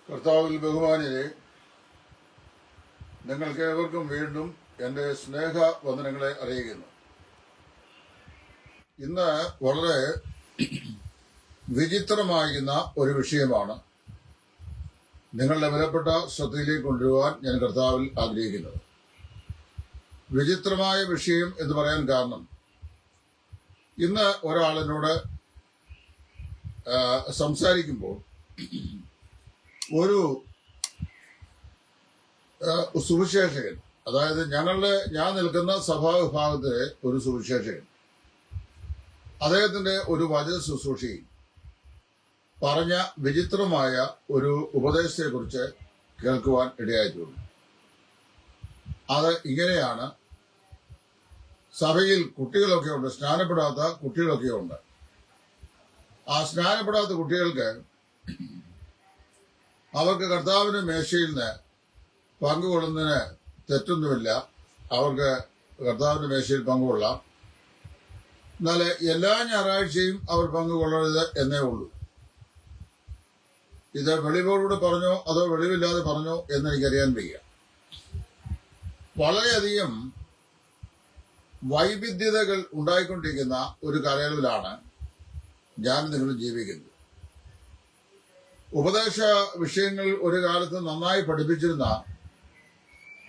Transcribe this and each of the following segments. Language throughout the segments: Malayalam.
കർത്താവിൽ ബഹുമാനിയെ, നിങ്ങൾക്ക് ഏവർക്കും വീണ്ടും എൻ്റെ സ്നേഹ വന്ദനങ്ങളെ അറിയിക്കുന്നു. ഇന്ന് വളരെ വിചിത്രമായിരുന്ന ഒരു വിഷയമാണ് നിങ്ങളുടെ വിലപ്പെട്ട ശ്രദ്ധയിലേക്ക് കൊണ്ടുപോകാൻ ഞാൻ കർത്താവിൽ ആഗ്രഹിക്കുന്നത്. വിചിത്രമായ വിഷയം എന്ന് പറയാൻ കാരണം, ഇന്ന് ഒരാളിനോട് സംസാരിക്കുമ്പോൾ ഒരു സുവിശേഷകൻ, അതായത് ഞാൻ നിൽക്കുന്ന സഭാവിഭാഗത്തിലെ ഒരു സുവിശേഷകൻ, അദ്ദേഹത്തിന്റെ ഒരു വചന ശുശ്രൂഷയിൽ പറഞ്ഞ വിചിത്രമായ ഒരു ഉപദേശത്തെക്കുറിച്ച് കേൾക്കുവാൻ ഇടയായിട്ടുണ്ട്. അത് ഇങ്ങനെയാണ്: സഭയിൽ കുട്ടികളൊക്കെ ഉണ്ട്, സ്നാനപ്പെടാത്ത കുട്ടികളൊക്കെ ഉണ്ട്. ആ സ്നാനപ്പെടാത്ത കുട്ടികൾക്ക് അവർക്ക് കർത്താവിന്റെ മേശയിൽ നിന്ന് പങ്കുകൊള്ളുന്നതിന് തെറ്റൊന്നുമില്ല. അവർക്ക് കർത്താവിന്റെ മേശയിൽ പങ്കുകൊള്ളാം. എന്നാൽ എല്ലാ ഞായറാഴ്ചയും അവർ പങ്കുകൊള്ളരുത് എന്നേ ഉള്ളൂ. ഇത് വെളിവോടുകൂടെ പറഞ്ഞോ അതോ വെളിവില്ലാതെ പറഞ്ഞോ എന്നെനിക്കറിയാൻ വയ്യ. വളരെയധികം വൈവിധ്യതകൾ ഉണ്ടായിക്കൊണ്ടിരിക്കുന്ന ഒരു കാലയളവിലാണ് ഞാൻ നിങ്ങൾ ജീവിക്കുന്നത്. ഉപദേശ വിഷയങ്ങൾ ഒരു കാലത്ത് നന്നായി പഠിപ്പിച്ചിരുന്ന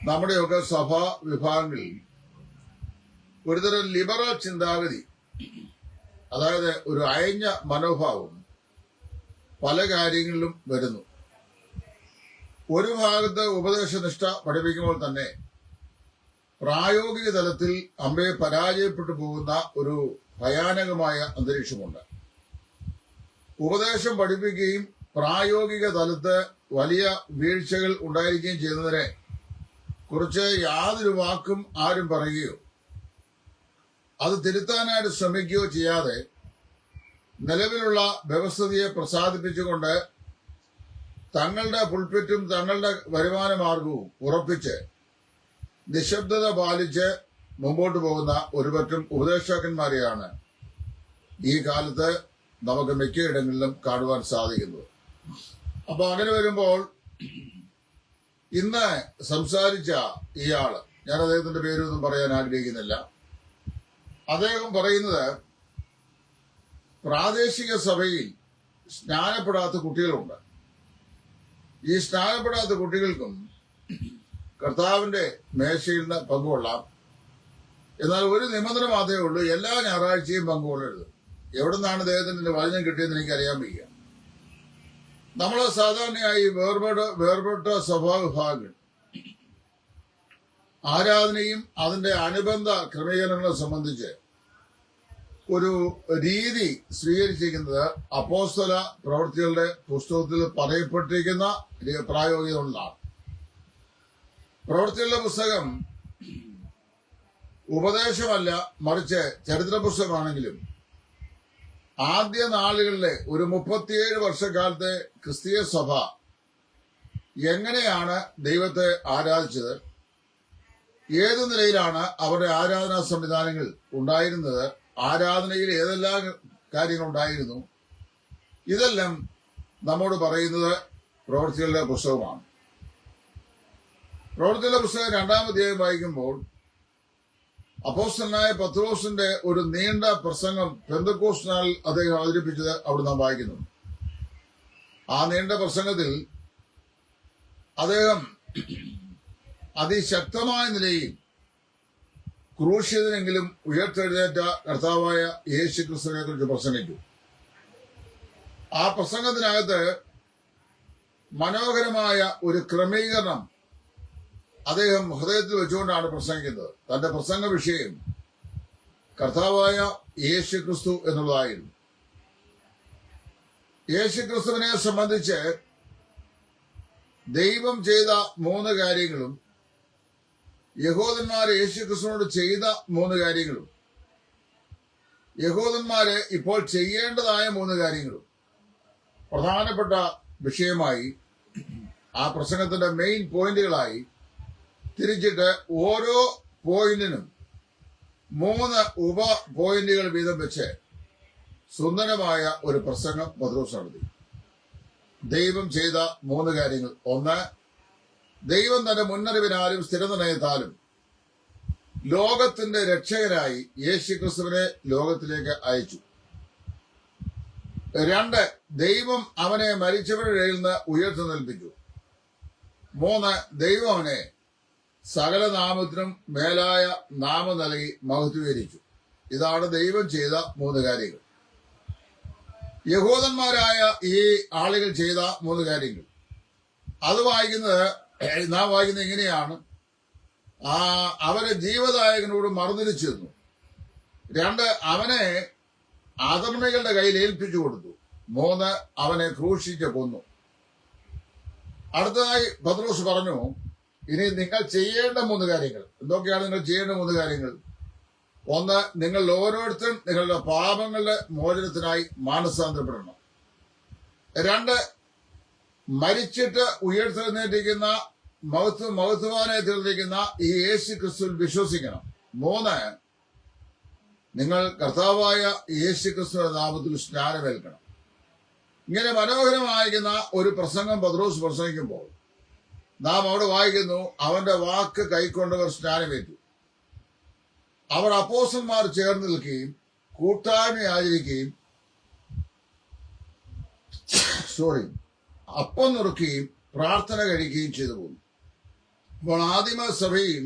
നമ്മുടെയൊക്കെ സഭാ വിഭാഗങ്ങളിൽ ഒരുതരം ലിബറൽ ചിന്താഗതി, അതായത് ഒരു അയഞ്ഞ മനോഭാവം പല കാര്യങ്ങളിലും വരുന്നു. ഒരു ഭാഗത്ത് ഉപദേശനിഷ്ഠ പഠിപ്പിക്കുമ്പോൾ തന്നെ പ്രായോഗിക തലത്തിൽ അമ്പയെ പരാജയപ്പെട്ടു പോകുന്ന ഒരു ഭയാനകമായ അന്തരീക്ഷമുണ്ട്. ഉപദേശം പഠിപ്പിക്കുകയും പ്രായോഗിക തലത്ത് വലിയ വീഴ്ചകൾ ഉണ്ടായിരിക്കുകയും ചെയ്യുന്നതിനെ കുറിച്ച് യാതൊരു വാക്കും ആരും പറയുകയോ അത് തിരുത്താനായിട്ട് ശ്രമിക്കുകയോ ചെയ്യാതെ നിലവിലുള്ള വ്യവസ്ഥിതിയെ പ്രസാദിപ്പിച്ചുകൊണ്ട് തങ്ങളുടെ പുൾപിറ്റും തങ്ങളുടെ വരുമാന മാർഗവും ഉറപ്പിച്ച് നിശബ്ദത പാലിച്ച് മുമ്പോട്ട് പോകുന്ന ഒരുപറ്റം ഉപദേശകന്മാരെയാണ് ഈ കാലത്ത് നമുക്ക് മിക്കയിടങ്ങളിലും കാണുവാൻ സാധിക്കുന്നത്. അപ്പൊ അങ്ങനെ വരുമ്പോൾ ഇന്ന് സംസാരിച്ച ഇയാള്, ഞാൻ അദ്ദേഹത്തിന്റെ പേരൊന്നും പറയാൻ ആഗ്രഹിക്കുന്നില്ല, അദ്ദേഹം പറയുന്നത് പ്രാദേശിക സഭയിൽ സ്നാനപ്പെടാത്ത കുട്ടികളുണ്ട്. ഈ സ്നാനപ്പെടാത്ത കുട്ടികൾക്കും കർത്താവിന്റെ മേശയിൽ നിന്ന് പങ്കുകൊള്ളാം. എന്നാൽ ഒരു നിബന്ധന മാത്രമേ ഉള്ളൂ: എല്ലാ ഞായറാഴ്ചയും പങ്കുകൊള്ളരുത്. എവിടെ നിന്നാണ് അദ്ദേഹത്തിന്റെ വചനം കിട്ടിയെന്ന് എനിക്കറിയാൻ വയ്യ. നമ്മൾ സാധാരണയായി വേർപെട്ട സ്വഭാവവിഭാഗങ്ങൾ ആരാധനയും അതിന്റെ അനുബന്ധ ക്രമീകരണങ്ങളെ സംബന്ധിച്ച് ഒരു രീതി സ്വീകരിച്ചിരിക്കുന്നത് അപ്പോസ്തല പ്രവൃത്തികളുടെ പുസ്തകത്തിൽ പറയപ്പെട്ടിരിക്കുന്ന പ്രായോഗികതകളാണ്. പ്രവൃത്തികളുടെ പുസ്തകം ഉപദേശമല്ല, മറിച്ച് ചരിത്ര പുസ്തകമാണെങ്കിലും ആദ്യ നാളുകളിലെ ഒരു 37 വർഷക്കാലത്തെ ക്രിസ്തീയ സഭ എങ്ങനെയാണ് ദൈവത്തെ ആരാധിച്ചത്, ഏതു നിലയിലാണ് അവരുടെ ആരാധനാ സംവിധാനങ്ങൾ ഉണ്ടായിരുന്നത്, ആരാധനയിൽ ഏതെല്ലാം കാര്യങ്ങൾ ഉണ്ടായിരുന്നു, ഇതെല്ലാം നമ്മോട് പറയുന്നത് പ്രവൃത്തികളുടെ പുസ്തകമാണ്. പ്രവൃത്തികളുടെ പുസ്തകം 2-ാം അധ്യായം വായിക്കുമ്പോൾ അപ്പോസ്തലനായ പത്രോസിന്റെ ഒരു നീണ്ട പ്രസംഗം പെന്തക്കോസ്ത് നാളിൽ അദ്ദേഹം അവതരിപ്പിച്ചത് അവിടെ നാം വായിക്കുന്നു. ആ നീണ്ട പ്രസംഗത്തിൽ അദ്ദേഹം അതിശക്തമായ നിലയിൽ ക്രൂശിതനെങ്കിലും ഉയർത്തെഴുന്നേറ്റ കർത്താവായ യേശു ക്രിസ്തുവിനെ കുറിച്ച് പ്രസംഗിച്ചു. ആ പ്രസംഗത്തിനകത്ത് മനോഹരമായ ഒരു ക്രമീകരണം അദ്ദേഹം ഹൃദയത്തിൽ വെച്ചുകൊണ്ടാണ് പ്രസംഗിക്കുന്നത്. തന്റെ പ്രസംഗ വിഷയം കർത്താവായ യേശു ക്രിസ്തു എന്നുള്ളതായിരുന്നു. യേശു ക്രിസ്തുവിനെ സംബന്ധിച്ച് ദൈവം ചെയ്ത 3 കാര്യങ്ങളും യഹൂദന്മാര് യേശു ക്രിസ്തുവിനോട് ചെയ്ത 3 കാര്യങ്ങളും യഹൂദന്മാര് ഇപ്പോൾ ചെയ്യേണ്ടതായ 3 കാര്യങ്ങളും പ്രധാനപ്പെട്ട വിഷയമായി ആ പ്രസംഗത്തിന്റെ മെയിൻ പോയിന്റുകളായി തിരിച്ചിട്ട് ഓരോ പോയിന്റിനും 3 ഉപ പോയിന്റുകൾ വീതം വെച്ച് സുന്ദരമായ ഒരു പ്രസംഗം പത്രോസ് നടത്തി. ദൈവം ചെയ്ത 3 കാര്യങ്ങൾ. ഒന്ന്, ദൈവം തന്റെ മുന്നറിവിനാലും സ്ഥിരനിർണയത്താലും ലോകത്തിന്റെ രക്ഷകനായി യേശുക്രിസ്തുവിനെ ലോകത്തിലേക്ക് അയച്ചു. 2, ദൈവം അവനെ മരിച്ചവരുടെ ഇടയിൽ നിന്ന് ഉയർത്തെഴുന്നേൽപ്പിച്ചു. 3, ദൈവം അവനെ സകല നാമത്തിനും മേലായ നാമം നൽകി മഹത്വീകരിച്ചു. ഇതാണ് ദൈവം ചെയ്ത 3 കാര്യങ്ങൾ. യഹൂദന്മാരായ ഈ ആളുകൾ ചെയ്ത 3 കാര്യങ്ങൾ. അത് നാം വായിക്കുന്നത് ഇങ്ങനെയാണ്. അവരെ ജീവദായകനോട് മറുതിരിച്ചിരുന്നു. 2, അവനെ അധർമ്മികളുടെ കയ്യിൽ ഏൽപ്പിച്ചു കൊടുത്തു. 3, അവനെ ക്രൂശിച്ച് കൊന്നു. അടുത്തതായി പത്രോസ് പറഞ്ഞു, ഇനി നിങ്ങൾ ചെയ്യേണ്ട 3 കാര്യങ്ങൾ. എന്തൊക്കെയാണ് നിങ്ങൾ ചെയ്യേണ്ട 3 കാര്യങ്ങൾ? 1, നിങ്ങൾ ഓരോരുത്തരും നിങ്ങളുടെ പാപങ്ങളുടെ മോചനത്തിനായി മാനസാന്തരപ്പെടണം. 2, മരിച്ചിട്ട് ഉയർത്തെഴുന്നേറ്റിരിക്കുന്ന മഹത്വവാനായി തീർന്നിരിക്കുന്ന ഈ യേശു ക്രിസ്തുവിൽ വിശ്വസിക്കണം. 3, നിങ്ങൾ കർത്താവായ യേശു ക്രിസ്തുവിന്റെ നാമത്തിൽ സ്നാനമേൽക്കണം. ഇങ്ങനെ മനോഹരമായിരിക്കുന്ന ഒരു പ്രസംഗം പത്രോസ് പ്രസംഗിക്കുമ്പോൾ നാം അവിടെ വായിക്കുന്നു, അവന്റെ വാക്ക് കൈക്കൊണ്ടവർ സ്നാനമേറ്റു. അവർ അപ്പോസ്തലന്മാർ ചേർന്ന് നിൽക്കുകയും കൂട്ടായ്മ ആചരിക്കുകയും അപ്പം നുറുക്കുകയും പ്രാർത്ഥന കഴിക്കുകയും ചെയ്തു പോകുന്നു. അപ്പോൾ ആദിമ സഭയിൽ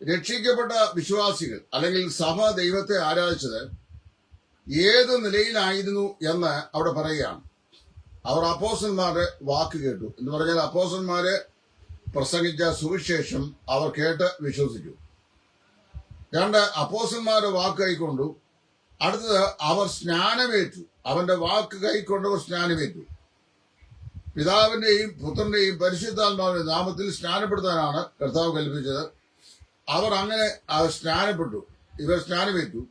രക്ഷിക്കപ്പെട്ട വിശ്വാസികൾ അല്ലെങ്കിൽ സഭ ദൈവത്തെ ആരാധിച്ചത് ഏത് നിലയിലായിരുന്നു എന്ന് അവിടെ പറയുകയാണ്. അവർ അപ്പോസ്തലന്മാരുടെ വാക്ക് കേട്ടു എന്ന് പറഞ്ഞാൽ അപ്പോസ്തലന്മാര് പ്രസംഗിച്ച സുവിശേഷം അവർ കേട്ട് വിശ്വസിച്ചു. 2, അപ്പോസ്തലന്മാരുടെ വാക്ക് കൈക്കൊണ്ടു. അടുത്തത്, അവർ സ്നാനമേറ്റു. അവന്റെ വാക്ക് കൈക്കൊണ്ടവർ സ്നാനമേറ്റു. പിതാവിന്റെയും പുത്രന്റെയും പരിശുദ്ധാത്മാവിന്റെ നാമത്തിൽ സ്നാനപ്പെടുത്താനാണ് കർത്താവ് കൽപ്പിച്ചത്. അവർ അങ്ങനെ സ്നാനപ്പെട്ടു. ഇവർ സ്നാനമേറ്റു.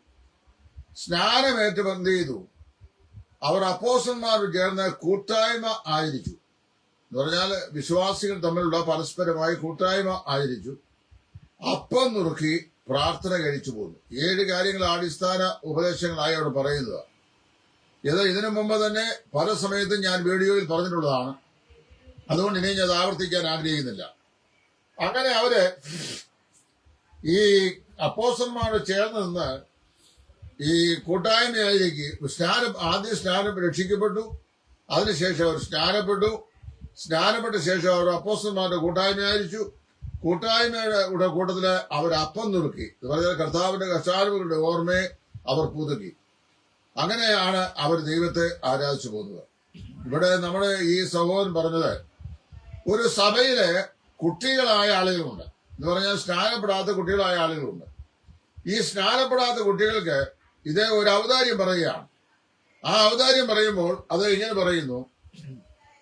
സ്നാനമേറ്റ് എന്ത് ചെയ്തു? അവർ അപ്പോസ്തലന്മാർ ചേർന്ന് കൂട്ടായ്മ ആചരിച്ചു. എന്ന് പറഞ്ഞാൽ വിശ്വാസികൾ തമ്മിലുള്ള പരസ്പരമായി കൂട്ടായ്മ ആചരിച്ചു. അപ്പം നുറുക്കി പ്രാർത്ഥന കഴിച്ചു പോന്നു. 7 കാര്യങ്ങൾ അടിസ്ഥാന ഉപദേശങ്ങളായി അവിടെ പറയുന്നത്. ഇതിനു മുമ്പ് തന്നെ പല സമയത്തും ഞാൻ വീഡിയോയിൽ പറഞ്ഞിട്ടുള്ളതാണ്. അതുകൊണ്ട് ഇനി ഞാൻ ആവർത്തിക്കാൻ ആഗ്രഹിക്കുന്നില്ല. അങ്ങനെ അവര് ഈ അപ്പോസ്തലന്മാരോട് ചേർന്ന് നിന്ന് ഈ കൂട്ടായ്മയിലേക്ക് ആദ്യം സ്നാനം രക്ഷിക്കപ്പെട്ടു. അതിനുശേഷം അവർ സ്നാനപ്പെട്ട ശേഷം അവർ അപ്പോസ്തലന്മാരുടെ കൂട്ടായ്മ ആയിരിച്ചു. കൂട്ടായ്മയുടെ കൂട്ടത്തില് അവർ അപ്പം നുറുക്കി. പറഞ്ഞാൽ കർത്താവിന്റെ കർത്താവിന്റെ ഓർമ്മയെ അവർ പുതുക്കി. അങ്ങനെയാണ് അവർ ദൈവത്തെ ആരാധിച്ചു പോകുന്നത്. ഇവിടെ നമ്മുടെ ഈ സഹോദരൻ പറഞ്ഞത്, ഒരു സഭയിലെ കുട്ടികളായ ആളുകളുണ്ട്. എന്ന് പറഞ്ഞാൽ സ്നാനപ്പെടാത്ത കുട്ടികളായ ആളുകളുണ്ട്. ഈ സ്നാനപ്പെടാത്ത കുട്ടികൾക്ക് ഇതേ ഒരു ഔദാര്യം പറയുകയാണ്. ആ ഔദാര്യം പറയുമ്പോൾ അത് ഇങ്ങനെ പറയുന്നു,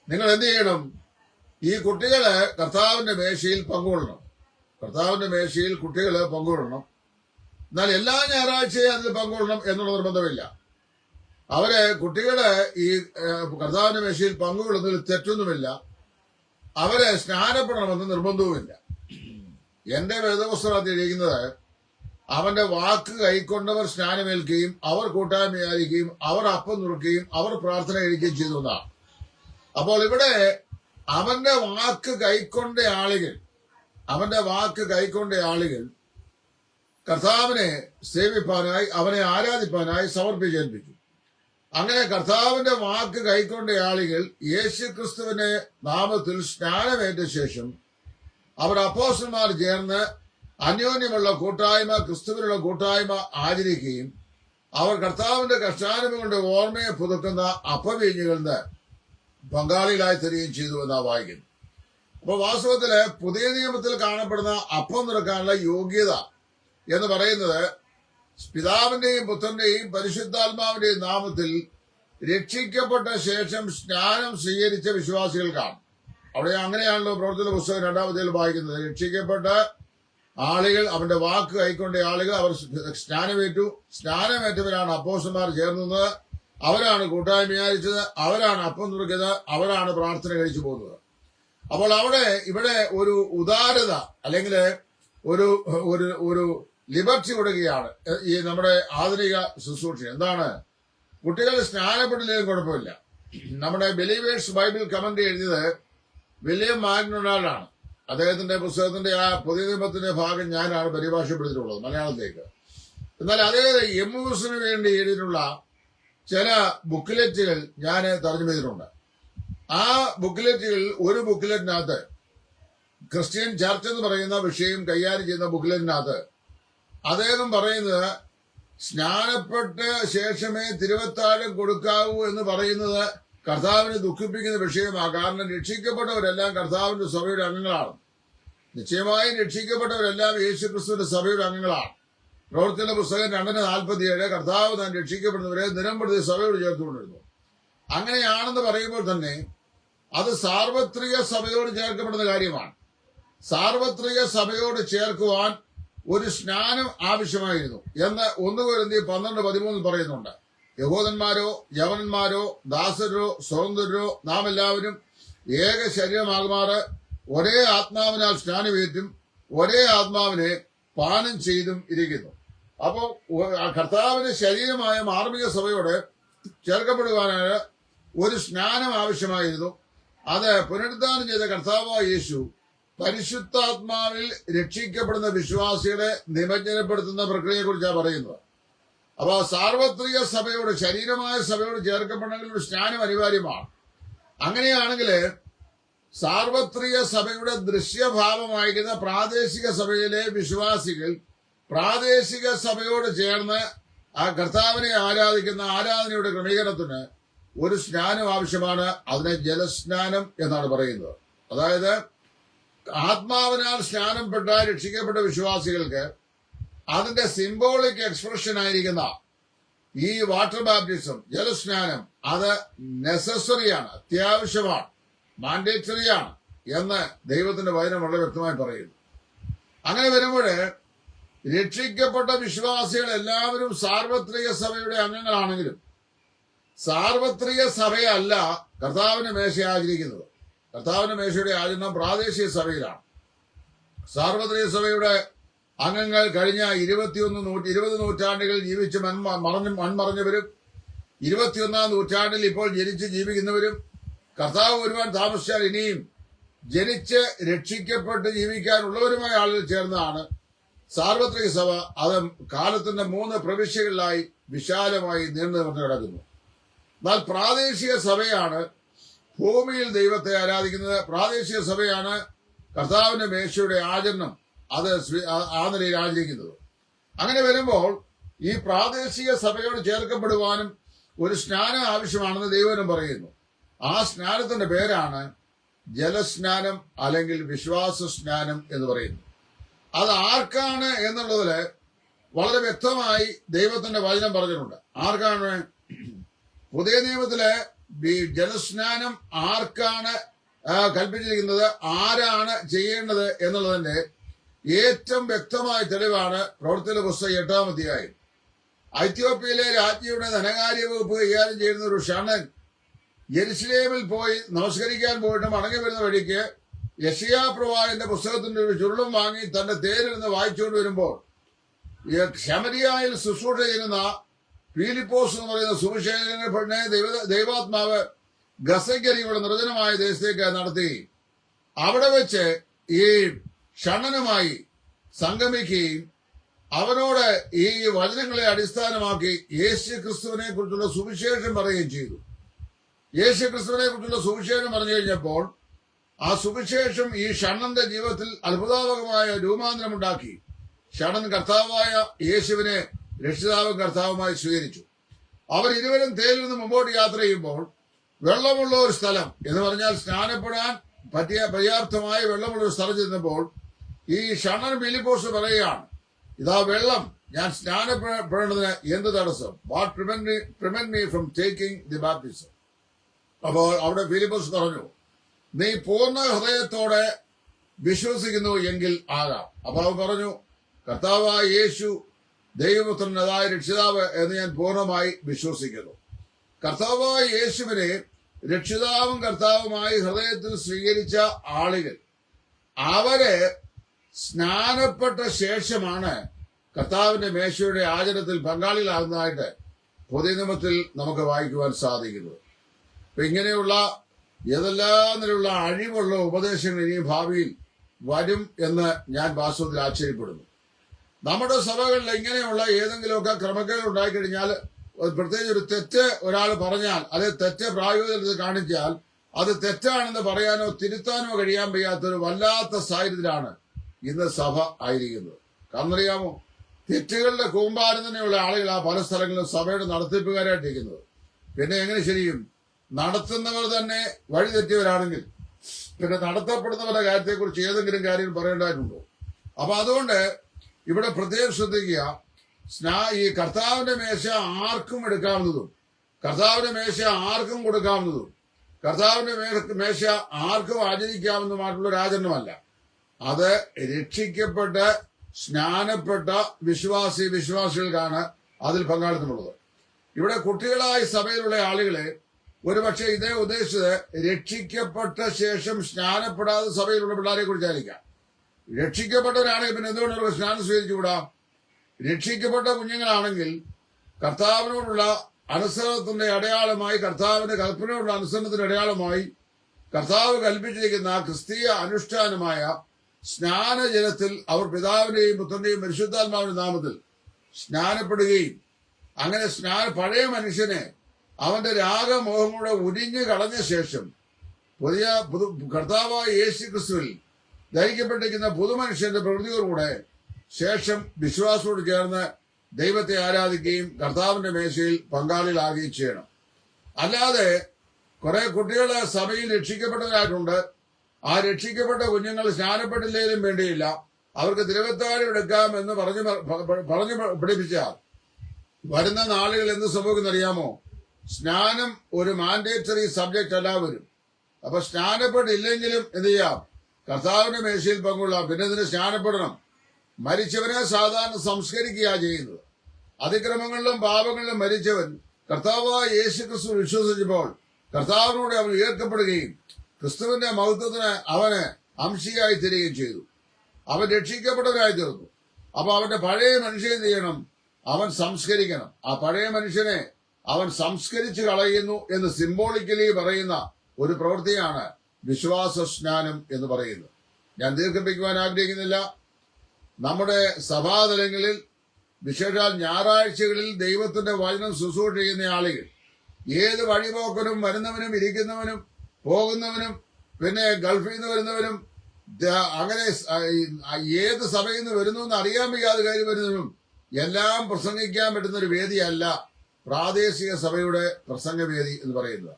നിങ്ങൾ എന്ത് ചെയ്യണം? ഈ കുട്ടികള് കർത്താവിന്റെ മേശയിൽ പങ്കുകൊള്ളണം. കർത്താവിന്റെ മേശയിൽ കുട്ടികള് പങ്കുകൊള്ളണം. എന്നാൽ എല്ലാ ഞായറാഴ്ചയും അതിൽ പങ്കുകൊള്ളണം എന്നുള്ള നിർബന്ധമില്ല. കുട്ടികള് ഈ കർത്താവിന്റെ മേശയിൽ പങ്കുകൊള്ളുന്നതിൽ തെറ്റൊന്നുമില്ല. അവരെ സ്നാനപ്പെടണമെന്ന് നിർബന്ധവുമില്ല. എന്റെ വേദപുസ്തകത്തിൽ ഇരിക്കുന്നത്, അവന്റെ വാക്ക് കൈക്കൊണ്ടവർ സ്നാനമേൽക്കുകയും അവർ കൂട്ടായ്മയായിരിക്കുകയും അവർ അപ്പം നുറുക്കുകയും അവർ പ്രാർത്ഥന കഴിക്കുകയും ചെയ്തു എന്നാണ്. അപ്പോൾ ഇവിടെ അവന്റെ വാക്ക് കൈക്കൊണ്ട ആളുകൾ കർത്താവിനെ സേവിപ്പാനായി അവനെ ആരാധിപ്പാനായി സമർപ്പിച്ചേൽപ്പിച്ചു. അങ്ങനെ കർത്താവിന്റെ വാക്ക് കൈക്കൊണ്ട ആളുകൾ യേശുക്രിസ്തുവിന്റെ നാമത്തിൽ സ്നാനമേറ്റ ശേഷം അവർ അപ്പോസ്തലന്മാർ ചേർന്ന് അന്യോന്യമുള്ള കൂട്ടായ്മ, ക്രിസ്തുവിനുള്ള കൂട്ടായ്മ ആചരിക്കുകയും അവർ കർത്താവിന്റെ കർത്താനുഭവങ്ങളുടെ ഓർമ്മയെ പുതുക്കുന്ന അപ്പവീഞ്ഞുകളിൽ പങ്കാളികളായി തരികയും ചെയ്തു എന്നാ വായിക്കുന്നു. അപ്പൊ വാസ്തവത്തില് പുതിയ നിയമത്തിൽ കാണപ്പെടുന്ന അപ്പം നിറക്കാനുള്ള യോഗ്യത എന്ന് പറയുന്നത് പിതാവിന്റെയും പുത്രന്റെയും പരിശുദ്ധാത്മാവിന്റെയും നാമത്തിൽ രക്ഷിക്കപ്പെട്ട ശേഷം സ്നാനം സ്വീകരിച്ച വിശ്വാസികൾക്കാണ്. അവിടെ അങ്ങനെയാണല്ലോ പ്രവർത്തന പുസ്തകം 2-ാം അധ്യായത്തിൽ വായിക്കുന്നത്. രക്ഷിക്കപ്പെട്ട ആളുകൾ, അവന്റെ വാക്ക് കൈക്കൊണ്ട ആളുകൾ അവർ സ്നാനമേറ്റവരാണ് അപ്പോസ്തലന്മാർ ചേർന്നത്. അവരാണ് കൂട്ടായ്മ വിചാരിച്ചത്, അവരാണ് അപ്പം നുറുക്കിയത്, അവരാണ് പ്രാർത്ഥന കഴിച്ചു പോകുന്നത്. അപ്പോൾ ഇവിടെ ഒരു ഉദാരത അല്ലെങ്കിൽ ഒരു ലിബർട്ടി കൊടുക്കുകയാണ് ഈ നമ്മുടെ ആധുനിക ശുശ്രൂഷ. എന്താണ്? കുട്ടികൾ സ്നാനപ്പെട്ടില്ലെങ്കിലും കുഴപ്പമില്ല. നമ്മുടെ ബിലീവേഴ്സ് ബൈബിൾ കമന്റ് എഴുതിയത് വില്യം മാഗ്നോണാൾഡാണ്. അദ്ദേഹത്തിന്റെ പുസ്തകത്തിന്റെ ആ പുതിയ നിയമത്തിന്റെ ഭാഗം ഞാനാണ് പരിഭാഷപ്പെടുത്തിയിട്ടുള്ളത് മലയാളത്തേക്ക്. എന്നാൽ അതേ എംമുസിന് വേണ്ടി എഴുതിയിട്ടുള്ള ചില ബുക്ക്ലെറ്റുകൾ ഞാൻ തർജ്ജമ ചെയ്തിട്ടുണ്ട്. ആ ബുക്ക്ലെറ്റുകൾ ഒരു ബുക്ക്ലെറ്റിനകത്ത് ക്രിസ്ത്യൻ ചർച്ച് എന്ന് പറയുന്ന വിഷയം കൈകാര്യം ചെയ്യുന്ന ബുക്ക്ലെറ്റിനകത്ത് അദ്ദേഹം പറയുന്നത് സ്നാനപ്പെട്ട ശേഷമേ തിരുവത്താഴം കൊടുക്കാവൂ എന്ന് പറയുന്നത് കർത്താവിനെ ദുഃഖിപ്പിക്കുന്ന വിഷയമാണ്. കാരണം രക്ഷിക്കപ്പെട്ടവരെല്ലാം കർത്താവിന്റെ സഭയുടെ അംഗങ്ങളാണ്. നിശ്ചയമായും രക്ഷിക്കപ്പെട്ടവരെല്ലാം യേശുക്രിസ്തുവിന്റെ സഭയുടെ അംഗങ്ങളാണ്. പ്രവൃത്തിയുടെ പുസ്തകം 2:47 കർത്താവ് താൻ രക്ഷിക്കപ്പെടുന്നവരെ നിരംപ്രതി സഭയോട് ചേർത്തുകൊണ്ടിരുന്നു. അങ്ങനെയാണെന്ന് പറയുമ്പോൾ തന്നെ അത് സാർവത്രിക സഭയോട് ചേർക്കപ്പെടുന്ന കാര്യമാണ്. സാർവത്രിക സഭയോട് ചേർക്കുവാൻ ഒരു സ്നാനം ആവശ്യമായിരുന്നു എന്ന് 1 കൊരിന്ത്യർ 12:13 പറയുന്നുണ്ട്. യഹൂദന്മാരോ യവനന്മാരോ ദാസരോ സ്വതന്ത്രരോ നാം എല്ലാവരും ഏക ശരീരമാകുമാറ് ഒരേ ആത്മാവിനാൽ സ്നാനമേറ്റും ഒരേ ആത്മാവിനെ പാനം ചെയ്തും ഇരിക്കുന്നു. അപ്പോൾ കർത്താവിന്റെ ശരീരമായ മാർമിക സഭയോട് ചേർക്കപ്പെടുവാനായ ഒരു സ്നാനം ആവശ്യമായിരുന്നു. അത് പുനരുദ്ധാനം ചെയ്ത കർത്താവായ യേശു പരിശുദ്ധാത്മാവിൽ രക്ഷിക്കപ്പെടുന്ന വിശ്വാസികളെ നിമജ്ജനപ്പെടുത്തുന്ന പ്രക്രിയയെക്കുറിച്ചാണ് പറയുന്നത്. അപ്പൊ സാർവത്രിക സഭയോട് ശരീരമായ സഭയോട് ചേർക്കപ്പെടണമെങ്കിൽ ഒരു സ്നാനം അനിവാര്യമാണ്. അങ്ങനെയാണെങ്കിൽ സാർവത്രിക സഭയുടെ ദൃശ്യഭാവമായിരിക്കുന്ന പ്രാദേശിക സഭയിലെ വിശ്വാസികൾ പ്രാദേശിക സഭയോട് ചേർന്ന് ആ കർത്താവിനെ ആരാധിക്കുന്ന ആരാധനയുടെ ക്രമീകരണത്തിന് ഒരു സ്നാനം ആവശ്യമാണ്. അതിനെ ജലസ്നാനം എന്നാണ് പറയുന്നത്. അതായത് ആത്മാവിനാൽ സ്നാനപ്പെട്ട രക്ഷിക്കപ്പെട്ട വിശ്വാസികൾക്ക് അതിന്റെ സിംബോളിക് എക്സ്പ്രഷൻ ആയിരിക്കുന്ന ഈ വാട്ടർ ബാപ്റ്റിസം ജലസ്നാനം അത് നെസസറിയാണ്, അത്യാവശ്യമാണ്, മാൻഡേറ്ററിയാണ് എന്ന് ദൈവത്തിന്റെ വചനം വളരെ വ്യക്തമായി പറയുന്നു. അങ്ങനെ വരുമ്പോൾ രക്ഷിക്കപ്പെട്ട വിശ്വാസികൾ എല്ലാവരും സാർവത്രിക സഭയുടെ അംഗങ്ങളാണെങ്കിലും സാർവത്രിക സഭയല്ല കർത്താവിന്റെ മേശ ആചരിക്കുന്നത്. കർത്താവിന്റെ മേശയുടെ ആചരണം പ്രാദേശിക സഭയിലാണ്. സാർവത്രിക സഭയുടെ അംഗങ്ങൾ കഴിഞ്ഞ 20 നൂറ്റാണ്ടുകൾ ജീവിച്ച് മൺമറഞ്ഞവരും 21-ാം നൂറ്റാണ്ടിൽ ഇപ്പോൾ ജനിച്ച് ജീവിക്കുന്നവരും കർത്താവ് വരുവാൻ താമസിച്ചാൽ ഇനിയും ജനിച്ച് രക്ഷിക്കപ്പെട്ട് ജീവിക്കാനുള്ളവരുമായ ആളുകൾ ചേർന്നാണ് സാർവത്രിക സഭ. അത് കാലത്തിന്റെ 3 പ്രവിശ്യകളിലായി വിശാലമായി നീണ്ടു നിവർന്ന് കിടക്കുന്നു. എന്നാൽ പ്രാദേശിക സഭയാണ് ഭൂമിയിൽ ദൈവത്തെ ആരാധിക്കുന്നത്. പ്രാദേശിക സഭയാണ് കർത്താവിന്റെ മേശയുടെ ആചരണം അത് ആ നിലയിൽ ആചരിക്കുന്നത്. അങ്ങനെ വരുമ്പോൾ ഈ പ്രാദേശിക സഭയോട് ചേർക്കപ്പെടുവാനും ഒരു സ്നാനം ആവശ്യമാണെന്ന് ദൈവം പറയുന്നു. ആ സ്നാനത്തിന്റെ പേരാണ് ജലസ്നാനം അല്ലെങ്കിൽ വിശ്വാസ സ്നാനം എന്ന് പറയുന്നു. അത് ആർക്കാണ് എന്നുള്ളതില് വളരെ വ്യക്തമായി ദൈവത്തിന്റെ വചനം പറഞ്ഞിട്ടുണ്ട്. ആർക്കാണ്? പുതിയ നിയമത്തിലെ ജലസ്നാനം ആർക്കാണ് കൽപ്പിച്ചിരിക്കുന്നത്, ആരാണ് ചെയ്യേണ്ടത് എന്നുള്ളതിന്റെ ഏറ്റവും വ്യക്തമായ തെളിവാണ് പ്രവൃത്തിയുടെ പുസ്തകം 8-ാം അധ്യായം. എത്യോപ്യയിലെ രാജ്ഞിയുടെ ധനകാര്യ വകുപ്പ് കൈകാര്യം ചെയ്യുന്ന ഒരു ഷണ്ണൻ യെരുശലേമിൽ പോയി നമസ്കരിക്കാൻ പോയിട്ട് മടങ്ങി വരുന്ന വഴിക്ക് യെശയ്യാ പ്രവാചകന്റെ പുസ്തകത്തിന്റെ ഒരു ചുരുളും വാങ്ങി തന്റെ തേരിൽ നിന്ന് വായിച്ചുകൊണ്ട് വരുമ്പോൾ ശമരിയായിൽ ശുശ്രൂഷ ചെയ്യുന്ന ഫിലിപ്പോസ് എന്ന് പറയുന്ന സുവിശേഷകനെ പെണ്ണെ ദൈവാത്മാവ് ഗസക്കരിയുടെ നിർജ്ജനമായ ദേശത്തേക്ക് നടത്തി അവിടെ വെച്ച് ഈ ഷണ്ണനുമായി സംഗമിക്കുകയും അവനോട് ഈ വചനങ്ങളെ അടിസ്ഥാനമാക്കി യേശു ക്രിസ്തുവിനെ കുറിച്ചുള്ള സുവിശേഷം പറയുകയും ചെയ്തു. യേശു ക്രിസ്തുവിനെ കുറിച്ചുള്ള സുവിശേഷം പറഞ്ഞു കഴിഞ്ഞപ്പോൾ ആ സുവിശേഷം ഈ ഷണ്ണന്റെ ജീവിതത്തിൽ അത്ഭുതാത്മകമായ രൂപാന്തരമുണ്ടാക്കി. ഷണ്ണൻ കർത്താവായ യേശുവിനെ രക്ഷിതാവും കർത്താവുമായി സ്വീകരിച്ചു. അവർ ഇരുവരും തേരിൽ നിന്ന് മുമ്പോട്ട് യാത്ര ചെയ്യുമ്പോൾ വെള്ളമുള്ള ഒരു സ്ഥലം എന്ന് പറഞ്ഞാൽ സ്നാനപ്പെടാൻ പറ്റിയ പര്യാപ്തമായ വെള്ളമുള്ള ഒരു സ്ഥലം ചെന്നപ്പോൾ ഈ ഷണ്ണൻ ഫിലിപ്പോസ് പറയുകയാണ്, ഇതാ വെള്ളം, ഞാൻ സ്നാനപ്പെടേണ്ടതിന് എന്ത് തടസ്സം? What prevent me from taking the baptism? അപ്പോൾ അവിടെ ഫിലിപ്പോസ് പറഞ്ഞു, നീ പൂർണ്ണ ഹൃദയത്തോടെ വിശ്വസിക്കുന്നു എങ്കിൽ ആകാം. അപ്പൊ അവൻ പറഞ്ഞു, കർത്താവായ യേശു ദൈവപുത്രനായ രക്ഷിതാവ് എന്ന് ഞാൻ പൂർണ്ണമായി വിശ്വസിക്കുന്നു. കർത്താവായ യേശുവിനെ രക്ഷിതാവും കർത്താവുമായി ഹൃദയത്തിൽ സ്വീകരിച്ച ആളുകൾ അവര് സ്നാനപ്പെട്ട ശേഷമാണ് കർത്താവിന്റെ മേശയുടെ ആചരണത്തിൽ പങ്കാളികളാകുന്നതായിട്ട് പുതിയ നിയമത്തിൽ നമുക്ക് വായിക്കുവാൻ സാധിക്കുന്നത്. അപ്പൊ ഇങ്ങനെയുള്ള ഏതെല്ലാം നിലയുള്ള അഴിവുള്ള ഉപദേശങ്ങൾ ഇനി ഭാവിയിൽ വരും എന്ന് ഞാൻ വാസ്തവത്തിൽ ആശ്ചര്യപ്പെടുന്നു. നമ്മുടെ സഭകളിൽ ഇങ്ങനെയുള്ള ഏതെങ്കിലുമൊക്കെ ക്രമക്കേട് ഉണ്ടായിക്കഴിഞ്ഞാൽ, പ്രത്യേകിച്ച് ഒരു തെറ്റ് ഒരാൾ പറഞ്ഞാൽ, അത് തെറ്റ് പ്രായോഗികത്തിൽ കാണിച്ചാൽ അത് തെറ്റാണെന്ന് പറയാനോ തിരുത്താനോ കഴിയാൻ വയ്യാത്തൊരു വല്ലാത്ത സാഹചര്യത്തിലാണ് ഇന്ന് സഭ ആയിരിക്കുന്നത്. കാരണം അറിയാമോ, തെറ്റുകളുടെ കൂമ്പാരം തന്നെയുള്ള ആളുകൾ ആ പല സ്ഥലങ്ങളിലും സഭയുടെ നടത്തിപ്പുകാരായിട്ടിരിക്കുന്നത്. പിന്നെ എങ്ങനെ ശരിയും? നടത്തുന്നവർ തന്നെ വഴി തെറ്റിയവരാണെങ്കിൽ പിന്നെ നടത്തപ്പെടുന്നവരുടെ കാര്യത്തെക്കുറിച്ച് ഏതെങ്കിലും കാര്യം പറയേണ്ടതായിട്ടുണ്ടോ? അപ്പൊ അതുകൊണ്ട് ഇവിടെ പ്രത്യേകം ശ്രദ്ധിക്കുക. ഈ കർത്താവിന്റെ മേശ ആർക്കും എടുക്കാവുന്നതും കർത്താവിന്റെ മേശ ആർക്കും കൊടുക്കാവുന്നതും കർത്താവിന്റെ മേശ ആർക്കും ആചരിക്കാവുന്നതുമായിട്ടുള്ള ഒരു ആചരണമല്ല. അത് രക്ഷിക്കപ്പെട്ട് സ്നാനപ്പെട്ട വിശ്വാസികൾക്കാണ് അതിൽ പങ്കാളിത്തമുള്ളത്. ഇവിടെ കുട്ടികളായ സഭയിലുള്ള ആളുകളെ ഒരുപക്ഷെ ഇതേ ഉദ്ദേശിച്ചത് രക്ഷിക്കപ്പെട്ട ശേഷം സ്നാനപ്പെടാതെ സഭയിലുള്ള പിള്ളേരെ കുറിച്ചായിരിക്കാം. രക്ഷിക്കപ്പെട്ടവരാണെങ്കിൽ പിന്നെ എന്തുകൊണ്ട് അവർക്ക് സ്നാനം സ്വീകരിച്ചുകൂടാം? രക്ഷിക്കപ്പെട്ട കുഞ്ഞുങ്ങളാണെങ്കിൽ കർത്താവിനോടുള്ള അനുസരണത്തിന്റെ അടയാളമായി, കർത്താവിന്റെ കൽപ്പനയോടുള്ള അനുസരണത്തിന്റെ അടയാളമായി കർത്താവ് കൽപ്പിച്ചിരിക്കുന്ന ക്രിസ്തീയ അനുഷ്ഠാനമായ സ്നാനജലത്തിൽ അവർ പിതാവിന്റെയും പുത്രന്റെയും പരിശുദ്ധാത്മാവിന്റെ നാമത്തിൽ സ്നാനപ്പെടുകയും അങ്ങനെ പഴയ മനുഷ്യനെ അവന്റെ രാഗമോഹങ്ങളുടെ ഉരിഞ്ഞു കളഞ്ഞ ശേഷം കർത്താവായ യേശു ക്രിസ്തുവിൽ ധരിക്കപ്പെട്ടിരിക്കുന്ന പുതുമനുഷ്യന്റെ പ്രവൃത്തിയോടുകൂടെ ശേഷം വിശ്വാസത്തോട് ചേർന്ന് ദൈവത്തെ ആരാധിക്കുകയും കർത്താവിന്റെ മേശയിൽ പങ്കാളികളാകുകയും ചെയ്യണം. അല്ലാതെ കുറെ കുട്ടികൾ സഭയിൽ രക്ഷിക്കപ്പെട്ടവരായിട്ടുണ്ട്. ആ രക്ഷിക്കപ്പെട്ട കുഞ്ഞുങ്ങൾ സ്നാനപ്പെട്ടില്ലെങ്കിലും വേണ്ടിയില്ല, അവർക്ക് തിരുവത്താഴം എടുക്കാം എന്ന് പറഞ്ഞു പഠിപ്പിച്ചാൽ വരുന്ന നാളുകൾ എന്ത് സംഭവിക്കുന്നറിയാമോ? സ്നാനം ഒരു മാൻഡേറ്ററി സബ്ജക്റ്റ് അല്ല വരും. അപ്പൊ സ്നാനപ്പെട്ടില്ലെങ്കിലും എന്ത് ചെയ്യാം? കർത്താവിന്റെ മേശയിൽ പങ്കുകൊള്ളാം. പിന്നെ ഇതിന് സ്നാനപ്പെടണം. മരിച്ചവനെ സാധാരണ സംസ്കരിക്കുക ചെയ്യുന്നത്. അതിക്രമങ്ങളിലും പാപങ്ങളിലും മരിച്ചവൻ കർത്താവായ യേശു ക്രിസ്തു വിശ്വസിച്ചപ്പോൾ കർത്താവിനോട് അവൻ ഉയർത്തപ്പെടുകയും ക്രിസ്തുവിന്റെ മഹത്വത്തിന് അവന് അംശിയായി തീരുകയും ചെയ്തു. അവൻ രക്ഷിക്കപ്പെട്ടവനായി തീർന്നു. അപ്പൊ അവന്റെ പഴയ മനുഷ്യനെ എന്ത് ചെയ്യണം? അവൻ സംസ്കരിക്കണം. ആ പഴയ മനുഷ്യനെ അവൻ സംസ്കരിച്ചു കളയുന്നു എന്ന് സിംബോളിക്കലി പറയുന്ന ഒരു പ്രവൃത്തിയാണ് വിശ്വാസ സ്നാനം എന്ന് പറയുന്നത്. ഞാൻ ദീർഘിപ്പിക്കുവാൻ ആഗ്രഹിക്കുന്നില്ല. നമ്മുടെ സഭാതലങ്ങളിൽ വിശേഷാൽ ഞായറാഴ്ചകളിൽ ദൈവത്തിന്റെ വചനം ശുശ്രൂഷ ചെയ്യുന്ന ആളുകൾ ഏത് വഴിപോക്കനും വരുന്നവനും ഇരിക്കുന്നവനും പോകുന്നവനും പിന്നെ ഗൾഫിൽ നിന്ന് വരുന്നവനും അങ്ങനെ ഏത് സഭയിൽ നിന്ന് വരുന്നു എന്ന് അറിയാൻ വയ്യാതെ കാര്യം വരുന്നവനും എല്ലാം പ്രസംഗിക്കാൻ പറ്റുന്ന ഒരു വേദിയല്ല പ്രാദേശിക സഭയുടെ പ്രസംഗവേദി എന്ന് പറയുന്നത്.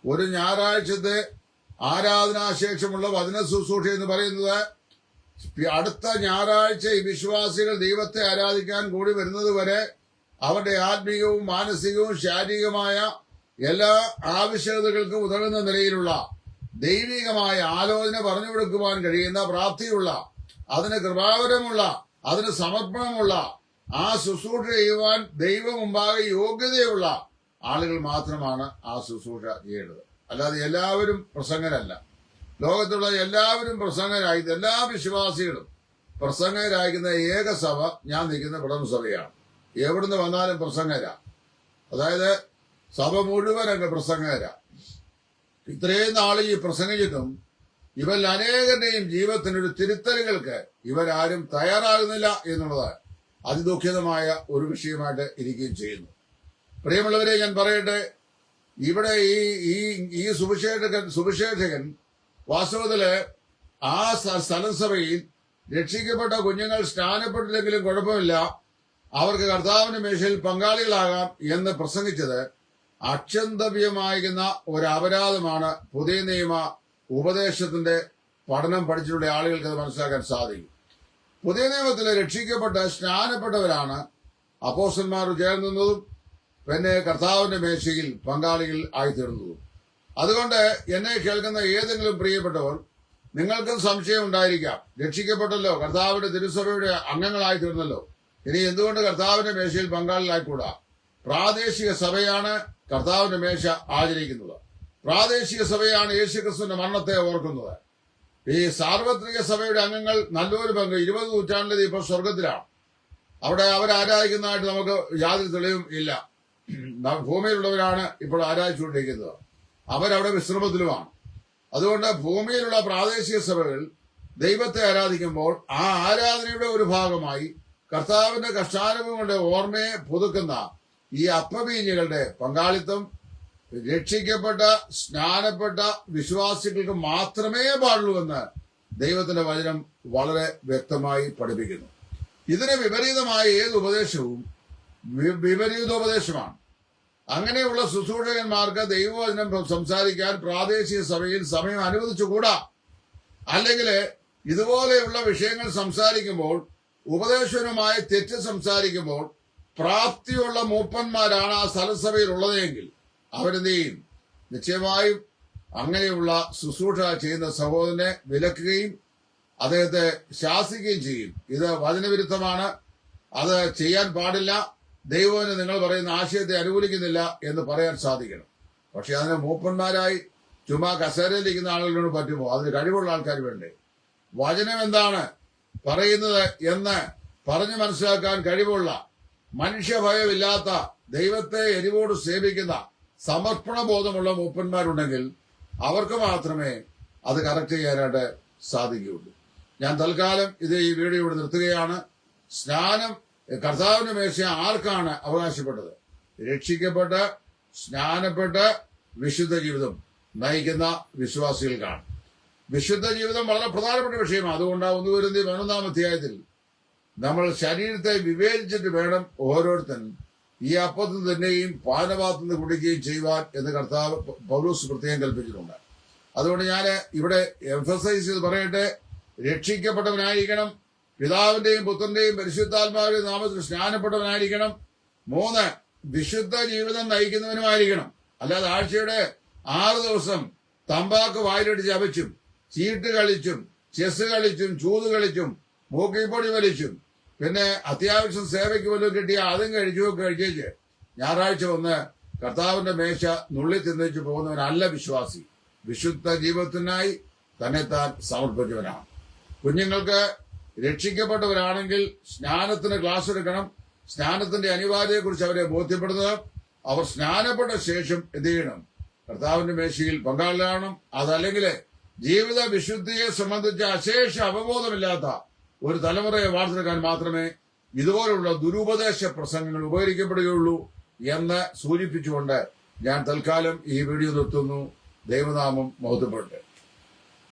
ഒരു ഞായറാഴ്ചത്തെ ആരാധനാശേഷമുള്ള വചന ശുശ്രൂഷ എന്ന് പറയുന്നത് അടുത്ത ഞായറാഴ്ച ഈ വിശ്വാസികൾ ദൈവത്തെ ആരാധിക്കാൻ കൂടി വരുന്നത് വരെ അവരുടെ ആത്മീയവും മാനസികവും ശാരീരികമായ എല്ലാ ആവശ്യകതകൾക്കും ഉതകുന്ന നിലയിലുള്ള ദൈവികമായ ആലോചന പറഞ്ഞു കൊടുക്കുവാൻ കഴിയുന്ന പ്രാപ്തിയുള്ള, അതിന് കൃപാവരമുള്ള, അതിന് സമർപ്പണമുള്ള, ആ ശുശ്രൂഷ ചെയ്യുവാൻ ദൈവം മുമ്പാകെ യോഗ്യതയുള്ള ആളുകൾ മാത്രമാണ് ആ ശുശ്രൂഷ ചെയ്യേണ്ടത്. അല്ലാതെ എല്ലാവരും പ്രസംഗരല്ല. ലോകത്തുള്ള എല്ലാവരും പ്രസംഗരായി, എല്ലാ വിശ്വാസികളും പ്രസംഗരായിരിക്കുന്ന ഏക സഭ ഞാൻ നിൽക്കുന്ന വിടം സഭയാണ്. എവിടുന്ന് വന്നാലും പ്രസംഗരാ. അതായത് സഭ മുഴുവൻ അങ്ങ് പ്രസംഗരാ. ഇത്രയും നാളെ ഈ പ്രസംഗിച്ചിട്ടും ഇവരിൽ അനേകരുടെയും ജീവിതത്തിനൊരു തിരുത്തലുകൾക്ക് ഇവരാരും തയ്യാറാകുന്നില്ല എന്നുള്ളത് അതിദുഃഖിതമായ ഒരു വിഷയമായിട്ട് ഇരിക്കുകയും ചെയ്യുന്നു. പ്രിയമുള്ളവരെ, ഞാൻ പറയട്ടെ, ഇവിടെ ഈ സുവിശേഷകൻ വാസ്തവത്തില് ആ സ്ഥലസഭയിൽ രക്ഷിക്കപ്പെട്ട കുഞ്ഞുങ്ങൾ സ്നാനപ്പെട്ടില്ലെങ്കിലും കുഴപ്പമില്ല, അവർക്ക് കർത്താവിന്റെ മേശയിൽ പങ്കാളികളാകാം എന്ന് പ്രസംഗിച്ചത് അക്ഷന്തവ്യമായിരുന്ന ഒരു അപരാധമാണ്. പുതിയ നിയമ ഉപദേശത്തിന്റെ പഠനം പഠിച്ചിട്ടുള്ള ആളുകൾക്ക് അത് മനസ്സിലാക്കാൻ സാധിക്കും. പുതിയ നിയമത്തിലെ രക്ഷിക്കപ്പെട്ട സ്നാനപ്പെട്ടവരാണ് അപ്പോസ്തലന്മാർ ചേർന്നതും പിന്നെ കർത്താവിന്റെ മേശയിൽ പങ്കാളികൾ ആയിത്തീർന്നതും. അതുകൊണ്ട് എന്നെ കേൾക്കുന്ന ഏതെങ്കിലും പ്രിയപ്പെട്ടവർ, നിങ്ങൾക്കും സംശയം ഉണ്ടായിരിക്കാം, രക്ഷിക്കപ്പെട്ടല്ലോ, കർത്താവിന്റെ തിരുസഭയുടെ അംഗങ്ങളായി തീർന്നല്ലോ, ഇനി എന്തുകൊണ്ട് കർത്താവിന്റെ മേശയിൽ പങ്കാളികളായിക്കൂടാ? പ്രാദേശിക സഭയാണ് കർത്താവിന്റെ മേശ ആചരിക്കുന്നത്. പ്രാദേശിക സഭയാണ് യേശുക്രിസ്തുവിന്റെ മരണത്തെ ഓർക്കുന്നത്. ഈ സാർവത്രിക സഭയുടെ അംഗങ്ങൾ നല്ലൊരു പങ്ക് 20 നൂറ്റാണ്ടിൽ ഇപ്പോൾ സ്വർഗത്തിലാണ്. അവിടെ അവരാരാധിക്കുന്നതായിട്ട് നമുക്ക് യാതൊരു തെളിവും ഇല്ല. ഭൂമിയിലുള്ളവരാണ് ഇപ്പോൾ ആരാധിച്ചുകൊണ്ടിരിക്കുന്നത്. അവരവിടെ വിശ്രമത്തിലുമാണ്. അതുകൊണ്ട് ഭൂമിയിലുള്ള പ്രാദേശിക സഭകൾ ദൈവത്തെ ആരാധിക്കുമ്പോൾ ആ ആരാധനയുടെ ഒരു ഭാഗമായി കർത്താവിന്റെ കഷ്ടാനുഭവങ്ങളുടെ ഓർമ്മയെ പുതുക്കുന്ന ഈ അപ്പവീഞ്ഞുകളുടെ പങ്കാളിത്തം രക്ഷിക്കപ്പെട്ട സ്നാനപ്പെട്ട വിശ്വാസികൾക്ക് മാത്രമേ പാടുള്ളൂവെന്ന് ദൈവത്തിന്റെ വചനം വളരെ വ്യക്തമായി പഠിപ്പിക്കുന്നു. ഇതിന് വിപരീതമായ ഏത് ഉപദേശവും വിപരീതോപദേശമാണ്. അങ്ങനെയുള്ള ശുശ്രൂഷകന്മാർക്ക് ദൈവവചനം സംസാരിക്കാൻ പ്രാദേശിക സഭയിൽ സമയം അനുവദിച്ചുകൂടാ. അല്ലെങ്കിൽ ഇതുപോലെയുള്ള വിഷയങ്ങൾ സംസാരിക്കുമ്പോൾ ഉപദേശകനുമായി തെറ്റ് സംസാരിക്കുമ്പോൾ പ്രാപ്തിയുള്ള മൂപ്പന്മാരാണ് ആ സ്ഥലസഭയിൽ ഉള്ളതെങ്കിൽ അവരെന്ത് ചെയ്യും? നിശ്ചയമായും അങ്ങനെയുള്ള ശുശ്രൂഷ ചെയ്യുന്ന സഹോദരനെ വിലക്കുകയും അദ്ദേഹത്തെ ശാസിക്കുകയും ചെയ്യും. ഇത് വചനവിരുദ്ധമാണ്, അത് ചെയ്യാൻ പാടില്ല, ദൈവത്തിന് നിങ്ങൾ പറയുന്ന ആശയത്തെ അനുകൂലിക്കുന്നില്ല എന്ന് പറയാൻ സാധിക്കണം. പക്ഷെ അതിന് മൂപ്പന്മാരായി ചുമ്മാ കസേരയിലിരിക്കുന്ന ആളുകളോട് പറ്റുമോ? അതിന് കഴിവുള്ള ആൾക്കാർ വേണ്ടേ? വചനം എന്താണ് പറയുന്നത് എന്ന് പറഞ്ഞു മനസ്സിലാക്കാൻ കഴിവുള്ള, മനുഷ്യഭയമില്ലാത്ത, ദൈവത്തെ എരിവോട് സേവിക്കുന്ന സമർപ്പണ ബോധമുള്ള മൂപ്പന്മാരുണ്ടെങ്കിൽ അവർക്ക് മാത്രമേ അത് കറക്റ്റ് ചെയ്യാനായിട്ട് സാധിക്കുകയുള്ളൂ. ഞാൻ തൽക്കാലം ഈ വീഡിയോ ഇവിടെ നിർത്തുകയാണ്. സ്നാനം കർത്താവിന്റെ മേശ ആർക്കാണ് അവകാശപ്പെട്ടത്? രക്ഷിക്കപ്പെട്ട് സ്നാനപ്പെട്ട് വിശുദ്ധ ജീവിതം നയിക്കുന്ന വിശ്വാസികൾക്കാണ്. വിശുദ്ധ ജീവിതം വളരെ പ്രധാനപ്പെട്ട വിഷയമാണ്. അതുകൊണ്ടാണ് 1 കൊരിന്ത്യർ 11-ാം അധ്യായത്തിൽ നമ്മൾ ശരീരത്തെ വിവേചിച്ചിട്ട് വേണം ഓരോരുത്തരും ഈ അപ്പത്തിൽ തന്നെയും പാനപാത്രത്തിൽ നിന്ന് കുടിക്കുകയും ചെയ്യുവാൻ എന്ന് കർത്താവ് പൗലോസ് പ്രത്യേകം കൽപ്പിച്ചിട്ടുണ്ട്. അതുകൊണ്ട് ഞാൻ ഇവിടെ എംഫസൈസ് ചെയ്ത് പറയട്ടെ, രക്ഷിക്കപ്പെട്ടവനായിരിക്കണം, പിതാവിന്റെയും പുത്രന്റെയും പരിശുദ്ധാത്മാവിന്റെയും നാമത്തിൽ സ്നാനപ്പെട്ടവനായിരിക്കണം. 3, വിശുദ്ധ ജീവിതം നയിക്കുന്നവനുമായിരിക്കണം. അല്ലാതെ ആഴ്ചയുടെ 6 ദിവസം തമ്പാക്ക് വായിലിട്ട് ചവച്ചും ചീട്ട് കളിച്ചും ചെസ് കളിച്ചും ചൂത് കളിച്ചും മൂക്കിപ്പൊടി വലിച്ചും പിന്നെ അത്യാവശ്യം സേവയ്ക്ക് വല്ലതും കിട്ടിയ അതും കഴിച്ചേച്ച് ഞായറാഴ്ച വന്ന് കർത്താവിന്റെ മേശ നുള്ളി തിന്നിച്ചു പോകുന്നവനല്ല വിശ്വാസി. വിശുദ്ധ ജീവിതത്തിനായി തന്നെത്താൻ സമർപ്പിച്ചവനാണ്. കുഞ്ഞുങ്ങൾക്ക് രക്ഷിക്കപ്പെട്ടവരാണെങ്കിൽ സ്നാനത്തിന് ക്ലാസ് എടുക്കണം. സ്നാനത്തിന്റെ അനിവാര്യതയെക്കുറിച്ച് അവരെ ബോധ്യപ്പെടുന്നത്. അവർ സ്നാനപ്പെട്ട ശേഷം എന്ത് ചെയ്യണം? കർത്താവിന്റെ മേശയിൽ പങ്കാളിയാകണം. അതല്ലെങ്കിൽ ജീവിത വിശുദ്ധിയെ സംബന്ധിച്ച അശേഷ അവബോധമില്ലാത്ത ഒരു തലമുറയെ വാർത്തെടുക്കാൻ മാത്രമേ ഇതുപോലുള്ള ദുരുപദേശ പ്രസംഗങ്ങൾ ഉപകരിക്കപ്പെടുകയുള്ളൂ എന്ന് സൂചിപ്പിച്ചുകൊണ്ട് ഞാൻ തൽക്കാലം ഈ വീഡിയോ നിർത്തുന്നു. ദൈവനാമം മഹത്വപ്പെടട്ടെ.